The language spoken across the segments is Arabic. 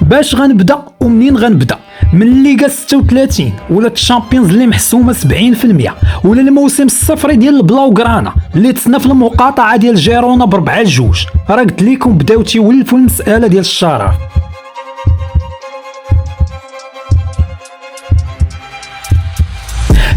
باش غنبدا ومنين غنبدا؟ من الليغا 36 ولا الشامبيونز اللي محسومه 70%، ولا الموسم الصفري ديال البلاوغرانا اللي تسنى في المقاطعه ديال جيرونا ب4-2؟ راه قلت لكم بداو تيولفوا المساله ديال الشرف.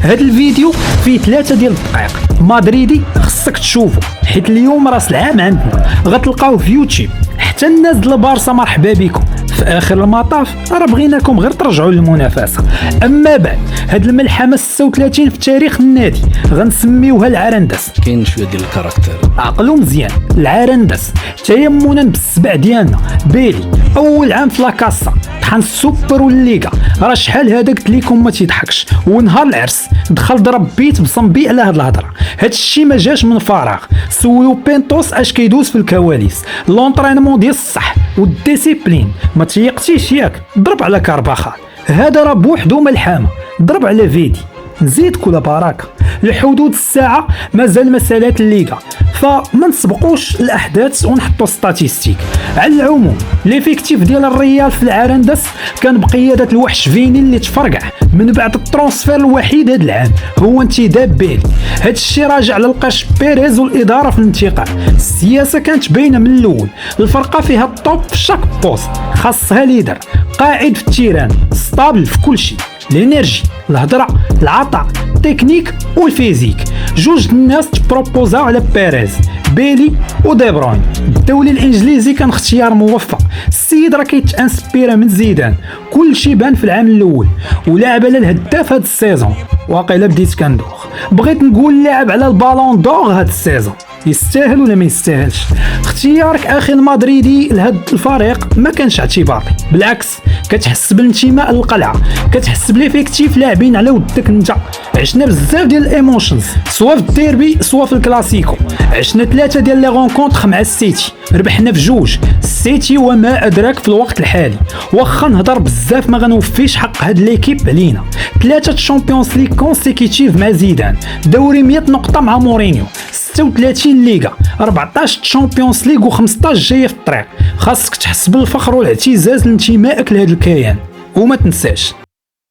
هذا الفيديو فيه 3 ديال الدقائق مدريدي خصك تشوفه، حيت اليوم راس العام عندنا غتلقاوه في يوتيوب. حتى الناس ديال البارسا مرحبا بكم، في اخر المطاف راه بغيناكم غير ترجعوا للمنافسه. اما بعد هاد الملحمه 36 في تاريخ النادي غنسميوها العرندس. كاين شويه ديال الكاركتر، عقلوا مزيان، العرندس تيمونا بالسبع ديالنا. بيلي اول عام في لاكاسا طحن السوبر والليغا، راه شحال هذا قلت لكم ما تيضحكش. ونهار العرس دخل ضرب بيت بصنبي على هاد الهضره. هاد الشيء ما جاش من فراغ، سولوا بينتوس اش كيدوز في الكواليس. لونطرينمون ديال الصح والديسيبلين، ما تيقتيش ياك ضرب على كارباخال، هذا راه بوحدو ملحمه. ضرب على فيدي، نزيد كل بركه. لحدود الساعه مازال مسالات الليغا، فما نسبقوش الاحداث ونحطوا ستاتيستيك. على العموم ليفيكتيف ديال الريال في العرندس كان بقياده الوحش فيني اللي تفرقع من بعد الترانسفير الوحيد هذا العام هو انتداب بيلي. هذا الشيء راجع للقاش بيريز والاداره في الانتقال. السياسه كانت باينه من الاول، الفرقه فيها الطوب في شاك بوست، خاصها ليدر قائد في التيران ستابل في كل شيء، الانرجي، الهضره، العطاء، التكنيك والفيزيك. جوج الناس تبروبوزاو على بيريز، بيلي ودي بروين. الدولي الانجليزي كان اختيار موفق، السيد راه كيتانسبيرا من زيدان، كل شيء بان في العام الاول. ولعب على الهداف هاد السيزون، واقيلا بديت كندوخ. بغيت نقول لاعب على البالون دور هاد السيزون، يستاهل ولا ما يستاهلش؟ اختيارك اخي المدريدي لهاد الفريق ما كانش اعتباطي، بالعكس كتحس بالانتماء للقلعه، كتحس بليفيكتيف لاعبين على ودك انت. عشنا بزاف ديال الايموشنز سواء في الديربي سواء في الكلاسيكو. عشنا 3 ديال لي رونكونتر مع السيتي، ربحنا في 2. السيتي وما ادراك في الوقت الحالي. واخا نهضر بزاف ما غنوفيش حق هاد ليكيب علينا. 3 تشامبيونز ليغ كونسيكيتيف مع زيدان، دوري 100 نقطه مع مورينيو، 36 ليغا، 14 تشامبيونز ليغ و15 جايه في الطريق. خاصك تحس بالفخر والاعتزاز لانتمائك لهذا الكيان. وما تنساش